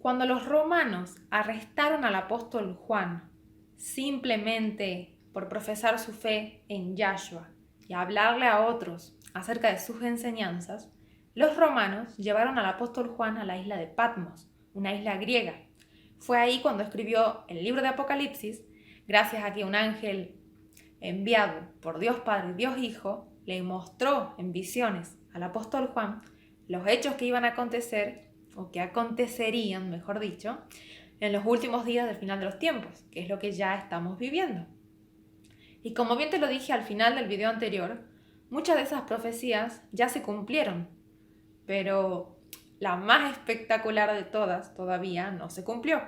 Cuando los romanos arrestaron al apóstol Juan simplemente por profesar su fe en Yahshua y hablarle a otros acerca de sus enseñanzas, los romanos llevaron al apóstol Juan a la isla de Patmos, una isla griega. Fue ahí cuando escribió el libro de Apocalipsis, gracias a que un ángel enviado por Dios Padre y Dios Hijo le mostró en visiones al apóstol Juan los hechos que iban a acontecer, o que acontecerían, mejor dicho, en los últimos días del final de los tiempos, que es lo que ya estamos viviendo. Y como bien te lo dije al final del video anterior, muchas de esas profecías ya se cumplieron, pero la más espectacular de todas todavía no se cumplió.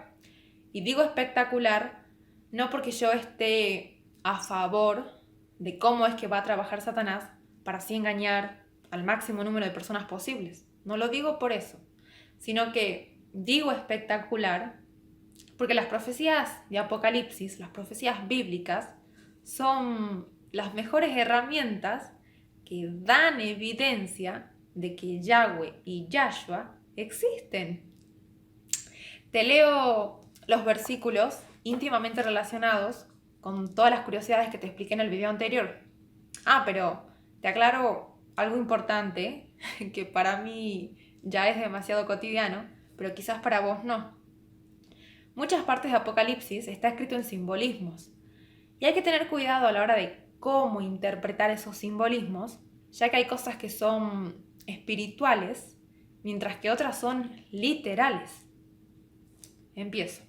Y digo espectacular no porque yo esté a favor de cómo es que va a trabajar Satanás para así engañar al máximo número de personas posibles. No lo digo por eso, sino que digo espectacular porque las profecías de Apocalipsis, las profecías bíblicas, son las mejores herramientas que dan evidencia de que Yahweh y Yahshua existen. Te leo los versículos íntimamente relacionados con todas las curiosidades que te expliqué en el video anterior. Pero te aclaro algo importante que para mí ya es demasiado cotidiano, pero quizás para vos no. Muchas partes de Apocalipsis está escrito en simbolismos y hay que tener cuidado a la hora de cómo interpretar esos simbolismos, ya que hay cosas que son espirituales, mientras que otras son literales. Empiezo.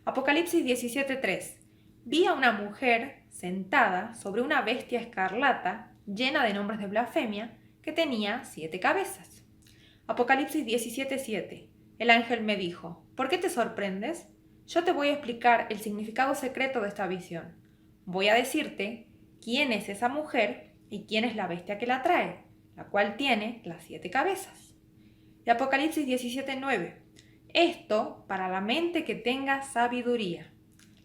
Apocalipsis 17:3. Vi a una mujer sentada sobre una bestia escarlata llena de nombres de blasfemia que tenía 7 cabezas. Apocalipsis 17:7. El ángel me dijo: ¿por qué te sorprendes? Yo te voy a explicar el significado secreto de esta visión. Voy a decirte quién es esa mujer y quién es la bestia que la trae, la cual tiene las 7 cabezas. Y Apocalipsis 17:9. Esto para la mente que tenga sabiduría.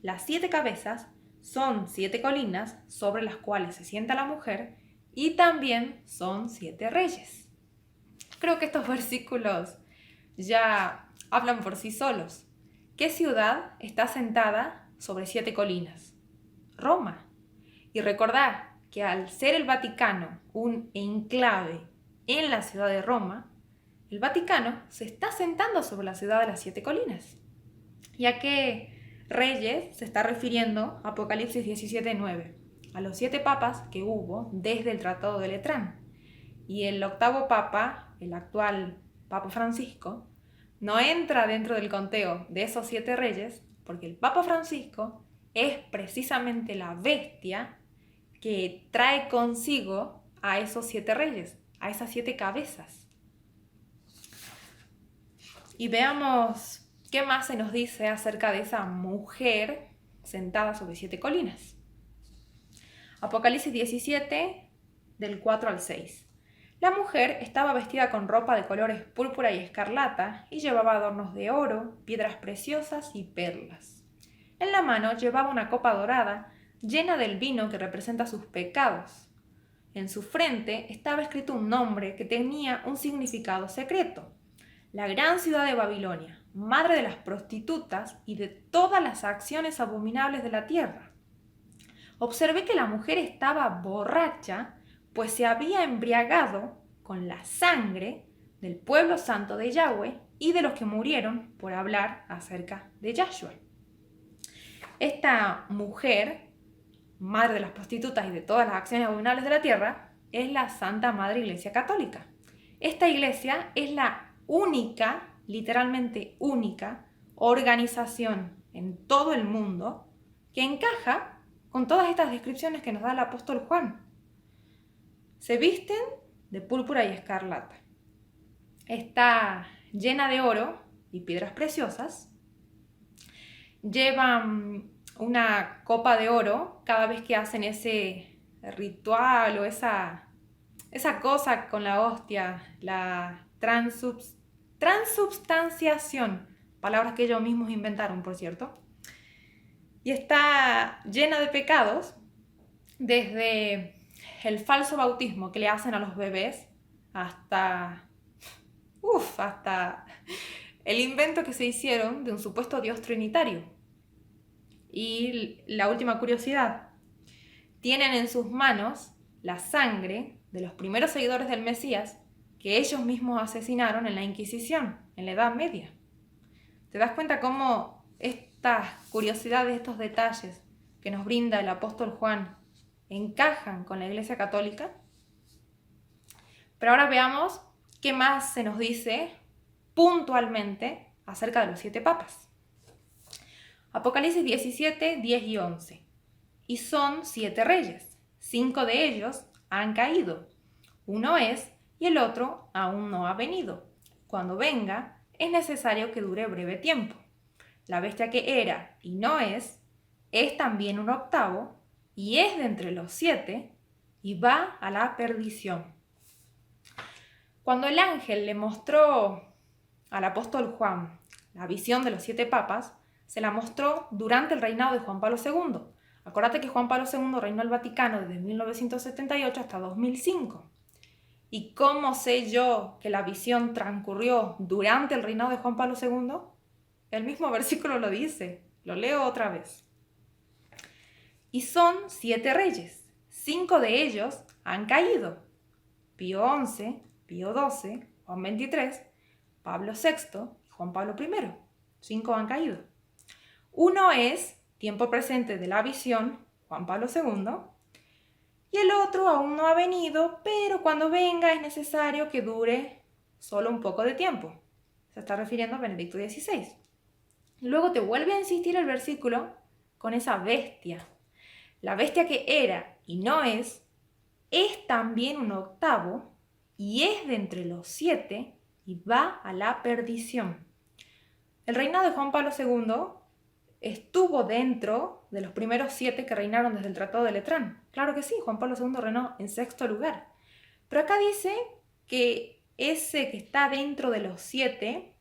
Las 7 cabezas son 7 colinas sobre las cuales se sienta la mujer y también son 7 reyes. Creo que estos versículos ya hablan por sí solos. ¿Qué ciudad está sentada sobre 7 colinas? Roma. Y recordad que al ser el Vaticano un enclave en la ciudad de Roma, el Vaticano se está sentando sobre la ciudad de las 7 colinas. ¿Y a qué reyes se está refiriendo Apocalipsis 17:9? A los 7 papas que hubo desde el Tratado de Letrán. Y el octavo papa, el actual Papa Francisco, no entra dentro del conteo de esos 7 reyes porque el Papa Francisco es precisamente la bestia que trae consigo a esos 7 reyes, a esas 7 cabezas. Y veamos qué más se nos dice acerca de esa mujer sentada sobre 7 colinas. Apocalipsis 17, del 4 al 6. La mujer estaba vestida con ropa de colores púrpura y escarlata y llevaba adornos de oro, piedras preciosas y perlas. En la mano llevaba una copa dorada llena del vino que representa sus pecados. En su frente estaba escrito un nombre que tenía un significado secreto: la gran ciudad de Babilonia, madre de las prostitutas y de todas las acciones abominables de la tierra. Observé que la mujer estaba borracha, pues se había embriagado con la sangre del pueblo santo de Yahweh y de los que murieron por hablar acerca de Yahshua. Esta mujer, madre de las prostitutas y de todas las acciones abominables de la tierra, es la Santa Madre Iglesia Católica. Esta iglesia es la única, literalmente única, organización en todo el mundo que encaja con todas estas descripciones que nos da el apóstol Juan. Se visten de púrpura y escarlata. Está llena de oro y piedras preciosas. Llevan una copa de oro cada vez que hacen ese ritual o esa cosa con la hostia, la transubstanciación, palabras que ellos mismos inventaron, por cierto. Y está llena de pecados, desde el falso bautismo que le hacen a los bebés hasta el invento que se hicieron de un supuesto Dios trinitario. Y la última curiosidad, tienen en sus manos la sangre de los primeros seguidores del Mesías que ellos mismos asesinaron en la Inquisición, en la Edad Media. ¿Te das cuenta cómo estas curiosidades, estos detalles que nos brinda el apóstol Juan encajan con la Iglesia Católica? Pero ahora veamos qué más se nos dice puntualmente acerca de los 7 papas. Apocalipsis 17, 10 y 11. Y son 7 reyes. 5 de ellos han caído. Uno es y el otro aún no ha venido. Cuando venga, es necesario que dure breve tiempo. La bestia que era y no es también un octavo y es de entre los 7 y va a la perdición. Cuando el ángel le mostró al apóstol Juan la visión de los 7 papas, se la mostró durante el reinado de Juan Pablo II. Acuérdate que Juan Pablo II reinó el Vaticano desde 1978 hasta 2005. ¿Y cómo sé yo que la visión transcurrió durante el reinado de Juan Pablo II? El mismo versículo lo dice. Lo leo otra vez. Y son 7 reyes. 5 de ellos han caído. Pío XI, Pío XII, Juan XXIII, Pablo VI y Juan Pablo I. 5 han caído. Uno es tiempo presente de la visión, Juan Pablo II, y el otro aún no ha venido, pero cuando venga es necesario que dure solo un poco de tiempo. Se está refiriendo a Benedicto XVI. Luego te vuelve a insistir el versículo con esa bestia. La bestia que era y no es también un octavo y es de entre los 7 y va a la perdición. El reinado de Juan Pablo II estuvo dentro de los primeros 7 que reinaron desde el Tratado de Letrán. Claro que sí, Juan Pablo II reinó en 6º lugar. Pero acá dice que ese que está dentro de los 7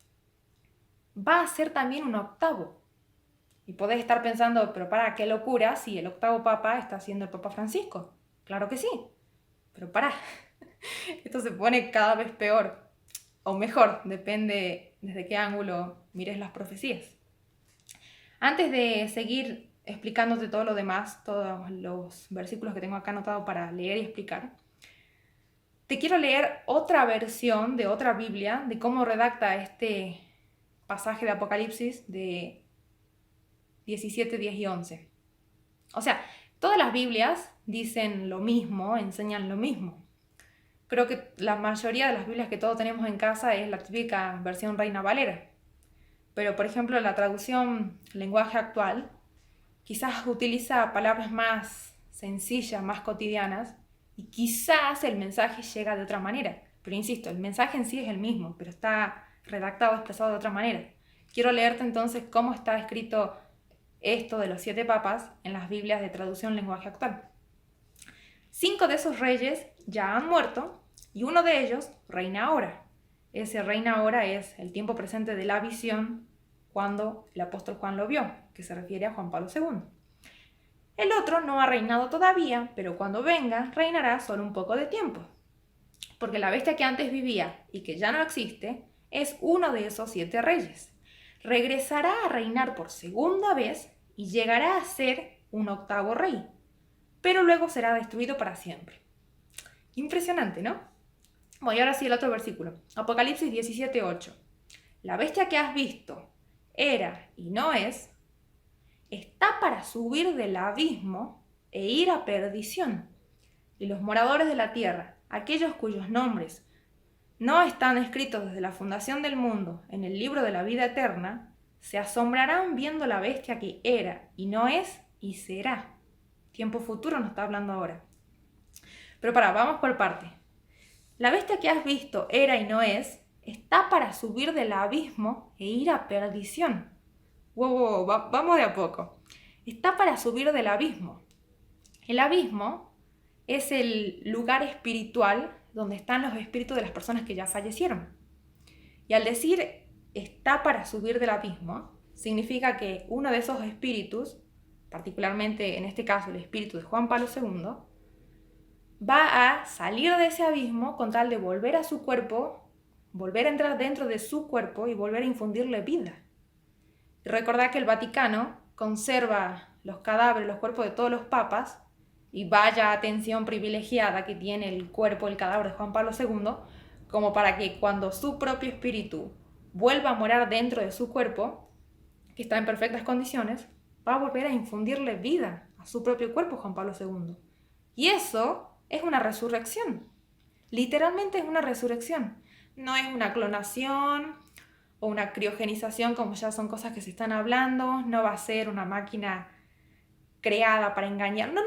va a ser también un octavo. Y podés estar pensando, pero para, qué locura si el octavo papa está siendo el Papa Francisco. Claro que sí, pero para. Esto se pone cada vez peor. O mejor, depende desde qué ángulo mires las profecías. Antes de seguir explicándote todo lo demás, todos los versículos que tengo acá anotado para leer y explicar, te quiero leer otra versión de otra Biblia de cómo redacta este pasaje de Apocalipsis de 17, 10 y 11. O sea, todas las Biblias dicen lo mismo, enseñan lo mismo. Creo que la mayoría de las Biblias que todos tenemos en casa es la típica versión Reina Valera. Pero, por ejemplo, la traducción lenguaje actual quizás utiliza palabras más sencillas, más cotidianas, y quizás el mensaje llega de otra manera. Pero insisto, el mensaje en sí es el mismo, pero está redactado, expresado de otra manera. Quiero leerte entonces cómo está escrito esto de los 7 papas en las Biblias de traducción lenguaje actual. 5 de esos reyes ya han muerto y uno de ellos reina ahora. Ese reina ahora es el tiempo presente de la visión cuando el apóstol Juan lo vio, que se refiere a Juan Pablo II. El otro no ha reinado todavía, pero cuando venga reinará solo un poco de tiempo. Porque la bestia que antes vivía y que ya no existe es uno de esos 7 reyes. Regresará a reinar por segunda vez y llegará a ser un octavo rey, pero luego será destruido para siempre. Impresionante, ¿no? Bueno, y ahora sí el otro versículo. Apocalipsis 17, 8. La bestia que has visto, era y no es, está para subir del abismo e ir a perdición. Y los moradores de la tierra, aquellos cuyos nombres no están escritos desde la fundación del mundo en el libro de la vida eterna, se asombrarán viendo la bestia que era y no es y será. Tiempo futuro nos está hablando ahora. Pero vamos por parte. La bestia que has visto era y no es, está para subir del abismo e ir a perdición. Vamos de a poco. Está para subir del abismo. El abismo es el lugar espiritual donde están los espíritus de las personas que ya fallecieron. Y al decir está para subir del abismo, significa que uno de esos espíritus, particularmente en este caso el espíritu de Juan Pablo II, va a salir de ese abismo con tal de volver a su cuerpo volver a entrar dentro de su cuerpo y volver a infundirle vida. Y recordad que el Vaticano conserva los cadáveres, los cuerpos de todos los papas, y vaya atención privilegiada que tiene el cuerpo, el cadáver de Juan Pablo II, como para que cuando su propio espíritu vuelva a morar dentro de su cuerpo, que está en perfectas condiciones, va a volver a infundirle vida a su propio cuerpo Juan Pablo II. Y eso es una resurrección. Literalmente es una resurrección. No es una clonación o una criogenización, como ya son cosas que se están hablando. No va a ser una máquina creada para engañar. No.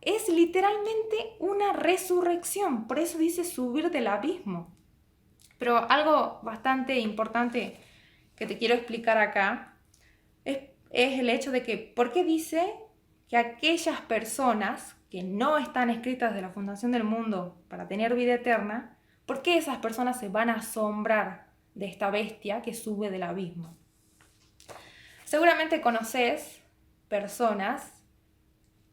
Es literalmente una resurrección. Por eso dice subir del abismo. Pero algo bastante importante que te quiero explicar acá es el hecho de que, ¿por qué dice que aquellas personas que no están escritas de la fundación del mundo para tener vida eterna, por qué esas personas se van a asombrar de esta bestia que sube del abismo? Seguramente conoces personas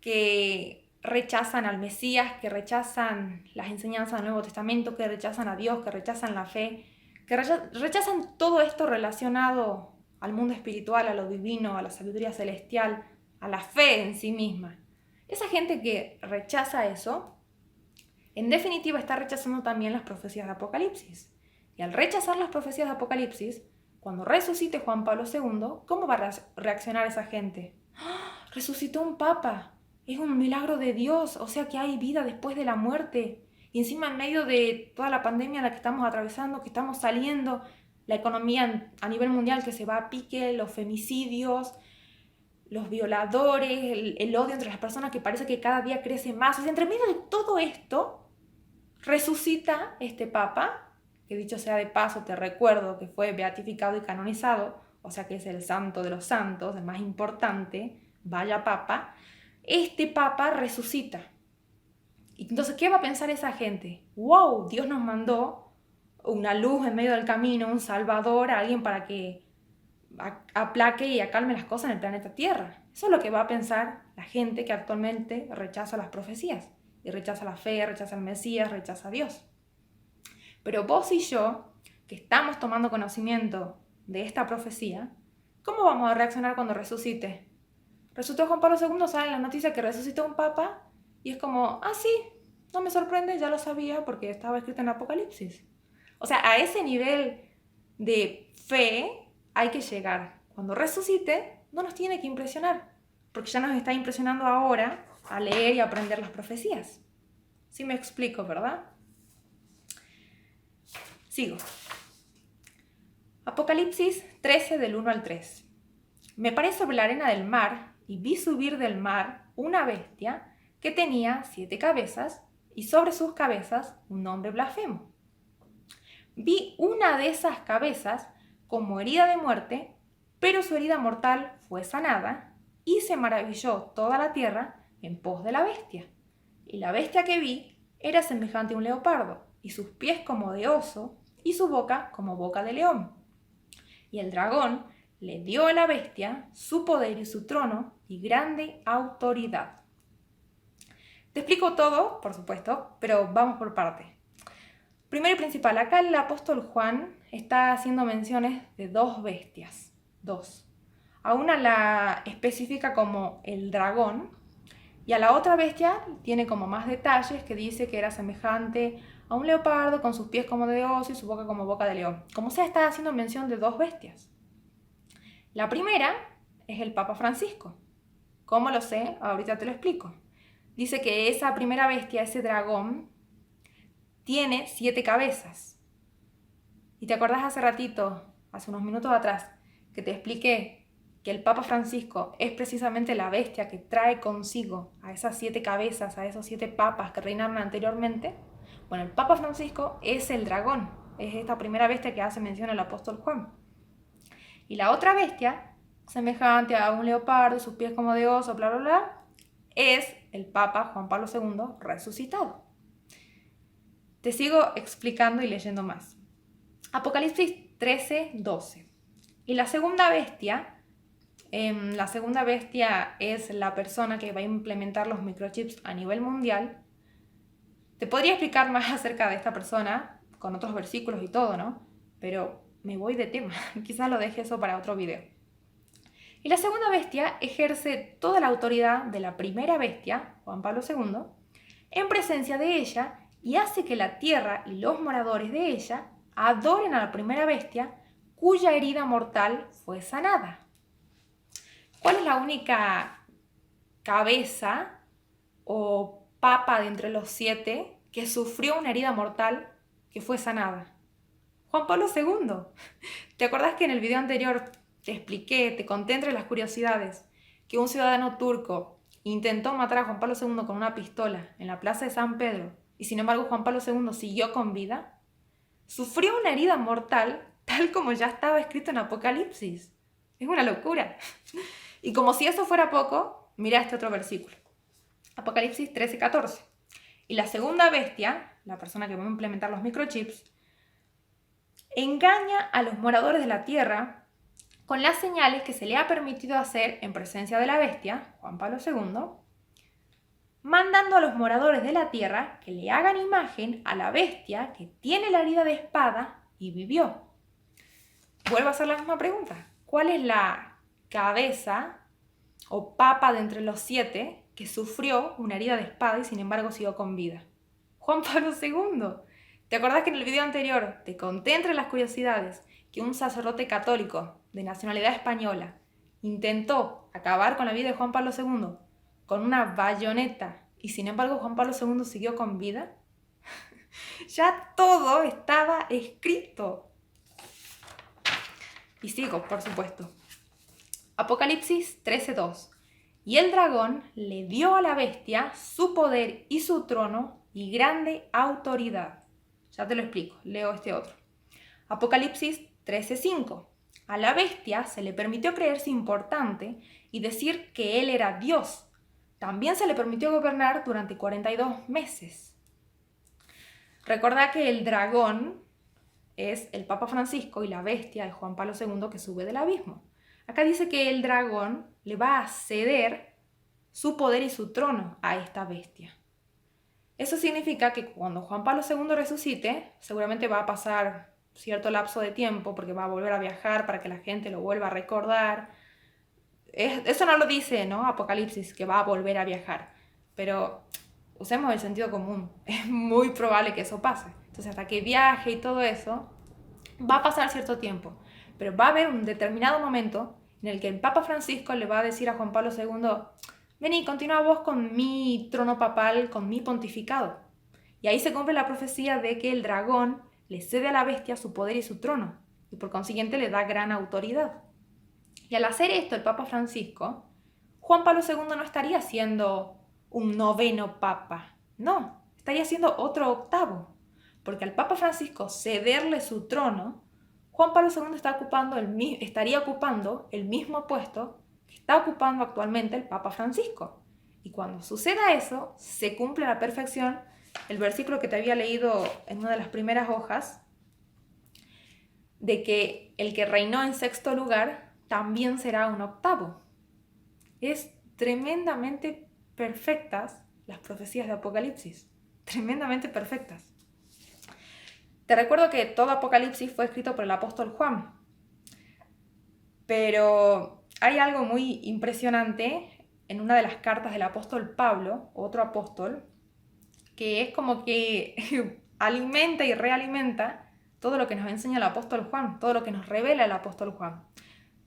que rechazan al Mesías, que rechazan las enseñanzas del Nuevo Testamento, que rechazan a Dios, que rechazan la fe, que rechazan todo esto relacionado al mundo espiritual, a lo divino, a la sabiduría celestial, a la fe en sí misma. Esa gente que rechaza eso, en definitiva está rechazando también las profecías de Apocalipsis. Y al rechazar las profecías de Apocalipsis, cuando resucite Juan Pablo II, ¿cómo va a reaccionar esa gente? ¡Ah! Resucitó un papa. Es un milagro de Dios, o sea que hay vida después de la muerte. Y encima en medio de toda la pandemia en la que estamos atravesando, que estamos saliendo, la economía a nivel mundial que se va a pique, los femicidios, los violadores, el odio entre las personas que parece que cada día crece más. O sea, entre medio de todo esto, resucita este papa, que dicho sea de paso, te recuerdo que fue beatificado y canonizado, o sea que es el santo de los santos, el más importante, vaya papa. Este papa resucita. Entonces, ¿qué va a pensar esa gente? ¡Wow! Dios nos mandó una luz en medio del camino, un salvador, alguien para que aplaque y acalme las cosas en el planeta Tierra. Eso es lo que va a pensar la gente que actualmente rechaza las profecías. Y rechaza la fe, rechaza el Mesías, rechaza a Dios. Pero vos y yo, que estamos tomando conocimiento de esta profecía, ¿cómo vamos a reaccionar cuando resucite? Resucitó Juan Pablo II, sale en la noticia que resucitó un papa y es como, sí, no me sorprende, ya lo sabía porque estaba escrito en Apocalipsis. O sea, a ese nivel de fe hay que llegar. Cuando resucite, no nos tiene que impresionar, porque ya nos está impresionando ahora a leer y aprender las profecías. ¿Sí me explico, verdad? Sigo. Apocalipsis 13 del 1 al 3. Me paré sobre la arena del mar y vi subir del mar una bestia que tenía 7 cabezas y sobre sus cabezas un nombre blasfemo. Vi una de esas cabezas como herida de muerte, pero su herida mortal fue sanada y se maravilló toda la tierra en pos de la bestia. Y la bestia que vi era semejante a un leopardo, y sus pies como de oso, y su boca como boca de león. Y el dragón le dio a la bestia su poder y su trono y grande autoridad. Te explico todo, por supuesto, pero vamos por partes. Primero y principal, acá el apóstol Juan está haciendo menciones de 2 bestias. 2. A una la especifica como el dragón y a la otra bestia tiene como más detalles, que dice que era semejante a un leopardo con sus pies como de oso y su boca como boca de león. Como sea, está haciendo mención de 2 bestias. La primera es el Papa Francisco. ¿Cómo lo sé? Ahorita te lo explico. Dice que esa primera bestia, ese dragón, tiene 7 cabezas. ¿Y te acordás hace ratito, hace unos minutos atrás, que te expliqué que el Papa Francisco es precisamente la bestia que trae consigo a esas 7 cabezas, a esos 7 papas que reinaron anteriormente? Bueno, el Papa Francisco es el dragón, es esta primera bestia que hace mención el apóstol Juan. Y la otra bestia, semejante a un leopardo, sus pies como de oso, bla, bla, bla, es el Papa Juan Pablo II resucitado. Te sigo explicando y leyendo más. Apocalipsis 13, 12. Y la segunda bestia es la persona que va a implementar los microchips a nivel mundial. Te podría explicar más acerca de esta persona, con otros versículos y todo, ¿no? Pero me voy de tema, quizás lo deje eso para otro video. Y la segunda bestia ejerce toda la autoridad de la primera bestia, Juan Pablo II, en presencia de ella y hace que la tierra y los moradores de ella adoren a la primera bestia cuya herida mortal fue sanada. ¿Cuál es la única cabeza o papa de entre los 7 que sufrió una herida mortal que fue sanada? Juan Pablo II. ¿Te acordás que en el video anterior te expliqué, te conté entre las curiosidades, que un ciudadano turco intentó matar a Juan Pablo II con una pistola en la plaza de San Pedro y sin embargo Juan Pablo II siguió con vida? Sufrió una herida mortal tal como ya estaba escrito en Apocalipsis. Es una locura. Y como si eso fuera poco, mira este otro versículo. Apocalipsis 13:14. Y la segunda bestia, la persona que va a implementar los microchips, engaña a los moradores de la tierra con las señales que se le ha permitido hacer en presencia de la bestia, Juan Pablo II, mandando a los moradores de la tierra que le hagan imagen a la bestia que tiene la herida de espada y vivió. Vuelvo a hacer la misma pregunta. ¿Cuál es la cabeza o papa de entre los 7 que sufrió una herida de espada y sin embargo siguió con vida? Juan Pablo II. ¿Te acordás que en el video anterior te conté entre las curiosidades que un sacerdote católico de nacionalidad española intentó acabar con la vida de Juan Pablo II con una bayoneta y sin embargo Juan Pablo II siguió con vida? Ya todo estaba escrito. Y sigo, por supuesto. Apocalipsis 13:2. Y el dragón le dio a la bestia su poder y su trono y grande autoridad. Ya te lo explico, leo este otro. Apocalipsis 13:5. A la bestia se le permitió creerse importante y decir que él era Dios. También se le permitió gobernar durante 42 meses. Recordá que el dragón es el Papa Francisco y la bestia es Juan Pablo II que sube del abismo. Acá dice que el dragón le va a ceder su poder y su trono a esta bestia. Eso significa que cuando Juan Pablo II resucite, seguramente va a pasar cierto lapso de tiempo porque va a volver a viajar para que la gente lo vuelva a recordar. Eso no lo dice, ¿no? Apocalipsis, que va a volver a viajar. Pero usemos el sentido común. Es muy probable que eso pase. Entonces, hasta que viaje y todo eso, va a pasar cierto tiempo. Pero va a haber un determinado momento en el que el Papa Francisco le va a decir a Juan Pablo II, vení, continúa vos con mi trono papal, con mi pontificado. Y ahí se cumple la profecía de que el dragón le cede a la bestia su poder y su trono. Y por consiguiente le da gran autoridad. Y al hacer esto el Papa Francisco, Juan Pablo II no estaría siendo un 9º papa. No, estaría siendo otro 8º. Porque al Papa Francisco cederle su trono, Juan Pablo II estaría ocupando el mismo puesto que está ocupando actualmente el Papa Francisco. Y cuando suceda eso, se cumple a la perfección el versículo que te había leído en una de las primeras hojas, de que el que reinó en 6º lugar también será un 8º. Es tremendamente perfectas las profecías de Apocalipsis. Tremendamente perfectas. Te recuerdo que todo Apocalipsis fue escrito por el apóstol Juan. Pero hay algo muy impresionante en una de las cartas del apóstol Pablo, otro apóstol, que es como que alimenta y realimenta todo lo que nos enseña el apóstol Juan, todo lo que nos revela el apóstol Juan.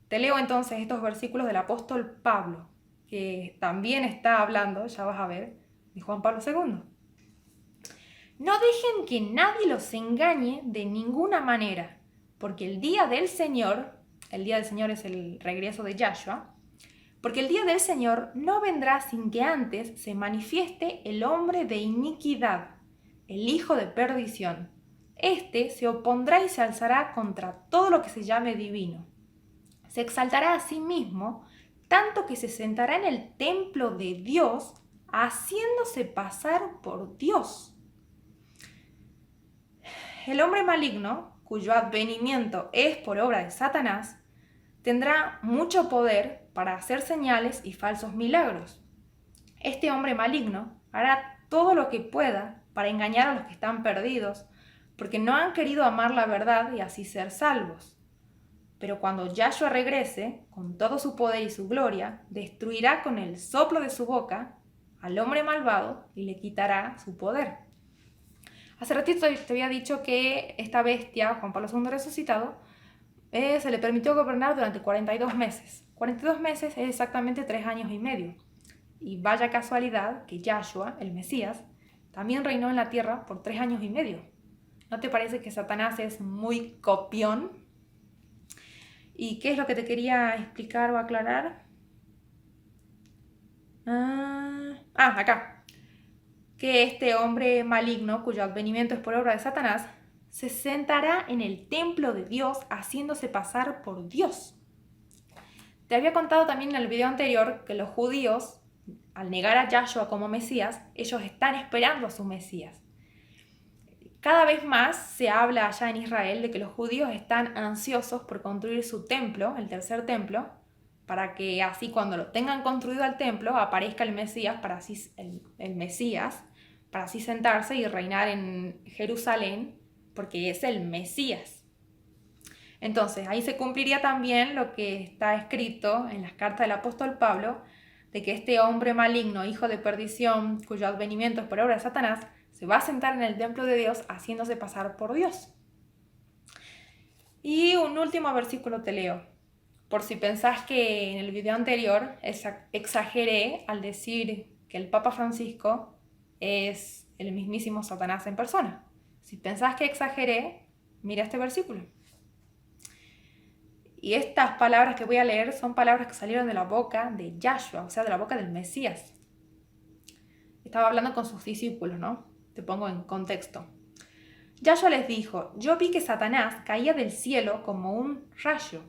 Te leo entonces estos versículos del apóstol Pablo, que también está hablando, ya vas a ver, de Juan Pablo II. No dejen que nadie los engañe de ninguna manera, porque el día del Señor es el regreso de Yahshua, porque el día del Señor no vendrá sin que antes se manifieste el hombre de iniquidad, el hijo de perdición. Este se opondrá y se alzará contra todo lo que se llame divino. Se exaltará a sí mismo, tanto que se sentará en el templo de Dios, haciéndose pasar por Dios. El hombre maligno, cuyo advenimiento es por obra de Satanás, tendrá mucho poder para hacer señales y falsos milagros. Este hombre maligno hará todo lo que pueda para engañar a los que están perdidos, porque no han querido amar la verdad y así ser salvos. Pero cuando Yahshua regrese, con todo su poder y su gloria, destruirá con el soplo de su boca al hombre malvado y le quitará su poder. Hace ratito te había dicho que esta bestia, Juan Pablo II resucitado, se le permitió gobernar durante 42 meses. 42 meses es exactamente 3 años y medio. Y vaya casualidad que Yahshua, el Mesías, también reinó en la tierra por 3 años y medio. ¿No te parece que Satanás es muy copión? ¿Y qué es lo que te quería explicar o aclarar? Acá. Que este hombre maligno, cuyo advenimiento es por obra de Satanás, se sentará en el templo de Dios haciéndose pasar por Dios. Te había contado también en el video anterior que los judíos, al negar a Yahshua como Mesías, ellos están esperando a su Mesías. Cada vez más se habla allá en Israel de que los judíos están ansiosos por construir su templo, el tercer templo, para que así cuando lo tengan construido el templo aparezca el Mesías, el Mesías, para así sentarse y reinar en Jerusalén, porque es el Mesías. Entonces ahí se cumpliría también lo que está escrito en las cartas del apóstol Pablo, de que este hombre maligno, hijo de perdición, cuyo advenimiento es por obra de Satanás, se va a sentar en el templo de Dios haciéndose pasar por Dios. Y un último versículo te leo. Por si pensás que en el video anterior exageré al decir que el Papa Francisco es el mismísimo Satanás en persona. Si pensás que exageré, mira este versículo. Y estas palabras que voy a leer son palabras que salieron de la boca de Yahshua, o sea, de la boca del Mesías. Estaba hablando con sus discípulos, ¿no? Te pongo en contexto. Yahshua les dijo: yo vi que Satanás caía del cielo como un rayo.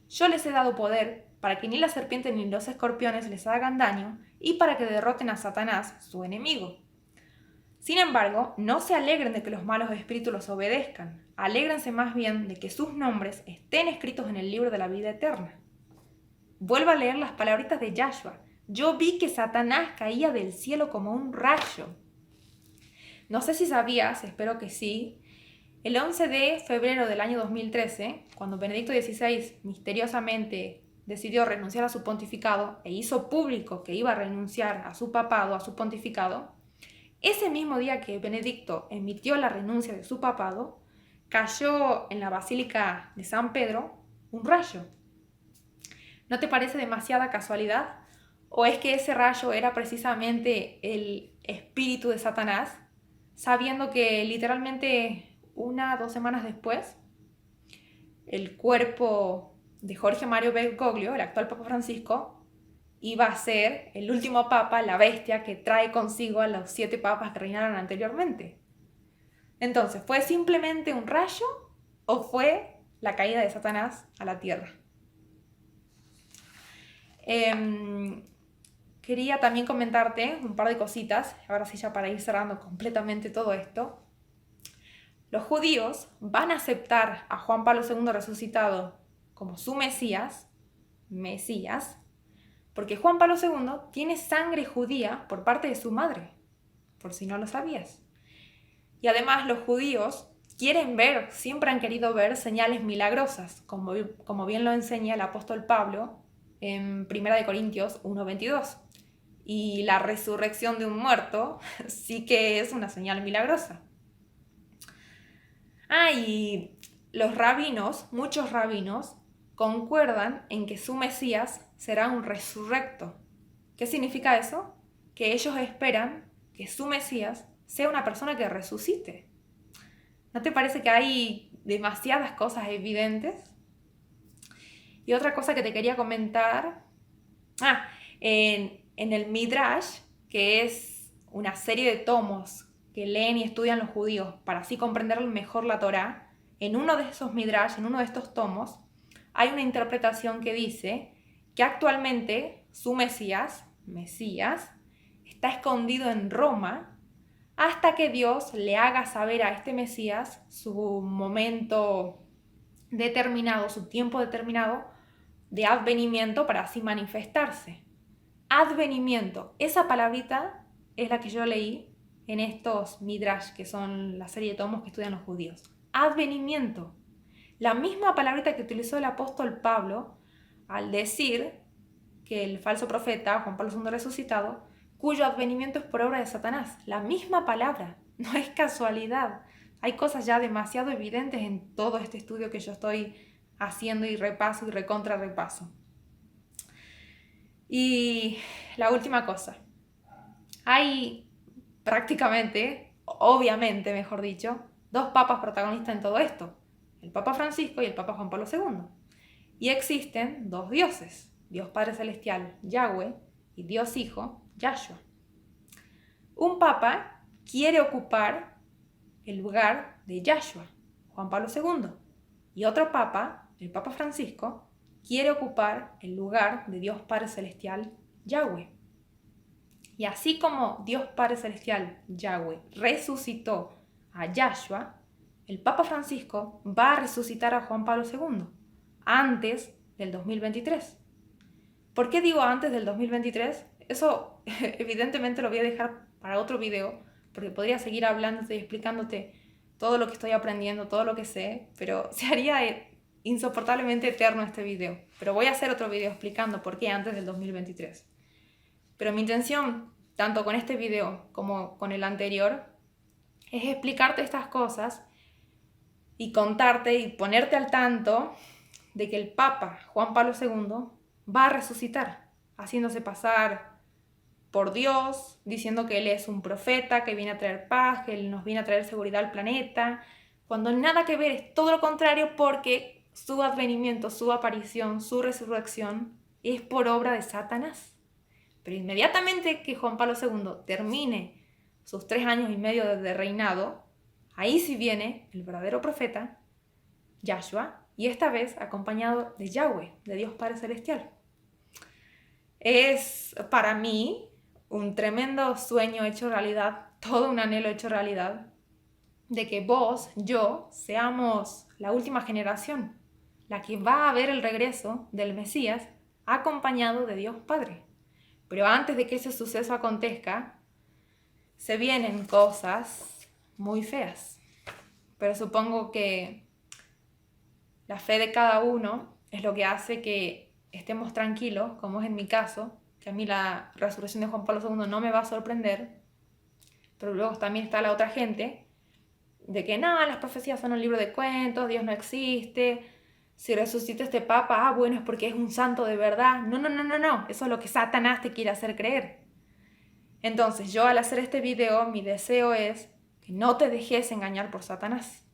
Yo les he dado poder para que ni la serpiente ni los escorpiones les hagan daño y para que derroten a Satanás, su enemigo. Sin embargo, no se alegren de que los malos espíritus los obedezcan. Alégrense más bien de que sus nombres estén escritos en el libro de la vida eterna. Vuelvo a leer las palabritas de Yahshua. Yo vi que Satanás caía del cielo como un rayo. No sé si sabías, espero que sí. El 11 de febrero del año 2013, cuando Benedicto XVI misteriosamente decidió renunciar a su pontificado e hizo público que iba a renunciar a su papado, a su pontificado, ese mismo día que Benedicto emitió la renuncia de su papado, cayó en la Basílica de San Pedro un rayo. ¿No te parece demasiada casualidad? ¿O es que ese rayo era precisamente el espíritu de Satanás, sabiendo que literalmente 1 o 2 semanas después, el cuerpo de Jorge Mario Bergoglio, el actual Papa Francisco, iba a ser el último papa, la bestia que trae consigo a los 7 papas que reinaron anteriormente? Entonces, ¿fue simplemente un rayo o fue la caída de Satanás a la tierra? Quería también comentarte un par de cositas, ahora sí ya para ir cerrando completamente todo esto. Los judíos van a aceptar a Juan Pablo II resucitado como su Mesías, porque Juan Pablo II tiene sangre judía por parte de su madre, por si no lo sabías. Y además los judíos quieren ver, siempre han querido ver señales milagrosas, como bien lo enseña el apóstol Pablo en 1 Corintios 1:22. Y la resurrección de un muerto sí que es una señal milagrosa. Y los rabinos, muchos rabinos, concuerdan en que su Mesías será un resurrecto. ¿Qué significa eso? Que ellos esperan que su Mesías sea una persona que resucite. ¿No te parece que hay demasiadas cosas evidentes? Y otra cosa que te quería comentar, en el Midrash, que es una serie de tomos que leen y estudian los judíos para así comprender mejor la Torá, en uno de esos Midrash, en uno de estos tomos, hay una interpretación que dice que actualmente su Mesías, está escondido en Roma hasta que Dios le haga saber a este Mesías su momento determinado, su tiempo determinado de advenimiento para así manifestarse. Advenimiento, esa palabrita es la que yo leí en estos midrash, que son la serie de tomos que estudian los judíos. Advenimiento. La misma palabrita que utilizó el apóstol Pablo al decir que el falso profeta, Juan Pablo II resucitado, cuyo advenimiento es por obra de Satanás. La misma palabra, no es casualidad. Hay cosas ya demasiado evidentes en todo este estudio que yo estoy haciendo y repaso y recontra repaso. Y la última cosa. Hay prácticamente, obviamente mejor dicho, dos papas protagonistas en todo esto. El Papa Francisco y el Papa Juan Pablo II. Y existen dos dioses, Dios Padre Celestial, Yahweh, y Dios Hijo, Yahshua. Un papa quiere ocupar el lugar de Yahshua, Juan Pablo II, y otro papa, el Papa Francisco, quiere ocupar el lugar de Dios Padre Celestial, Yahweh. Y así como Dios Padre Celestial, Yahweh, resucitó a Yahshua, el Papa Francisco va a resucitar a Juan Pablo II antes del 2023. ¿Por qué digo antes del 2023? Eso evidentemente lo voy a dejar para otro video, porque podría seguir hablándote y explicándote todo lo que estoy aprendiendo, todo lo que sé, pero se haría insoportablemente eterno este video. Pero voy a hacer otro video explicando por qué antes del 2023. Pero mi intención, tanto con este video como con el anterior, es explicarte estas cosas y contarte y ponerte al tanto de que el Papa Juan Pablo II va a resucitar, haciéndose pasar por Dios, diciendo que Él es un profeta, que viene a traer paz, que Él nos viene a traer seguridad al planeta, cuando nada que ver, es todo lo contrario, porque su advenimiento, su aparición, su resurrección es por obra de Satanás. Pero inmediatamente que Juan Pablo II termine sus 3 años y medio de reinado, ahí sí viene el verdadero profeta, Yahshua, y esta vez acompañado de Yahweh, de Dios Padre Celestial. Es para mí un tremendo sueño hecho realidad, todo un anhelo hecho realidad, de que vos, yo, seamos la última generación, la que va a ver el regreso del Mesías acompañado de Dios Padre. Pero antes de que ese suceso acontezca, se vienen cosas muy feas. Pero supongo que la fe de cada uno es lo que hace que estemos tranquilos, como es en mi caso, que a mí la resurrección de Juan Pablo II no me va a sorprender, pero luego también está la otra gente de que no, las profecías son un libro de cuentos, Dios no existe, si resucita este papa, bueno, es porque es un santo de verdad. No, eso es lo que Satanás te quiere hacer creer. Entonces yo al hacer este video, mi deseo es que no te dejes engañar por Satanás.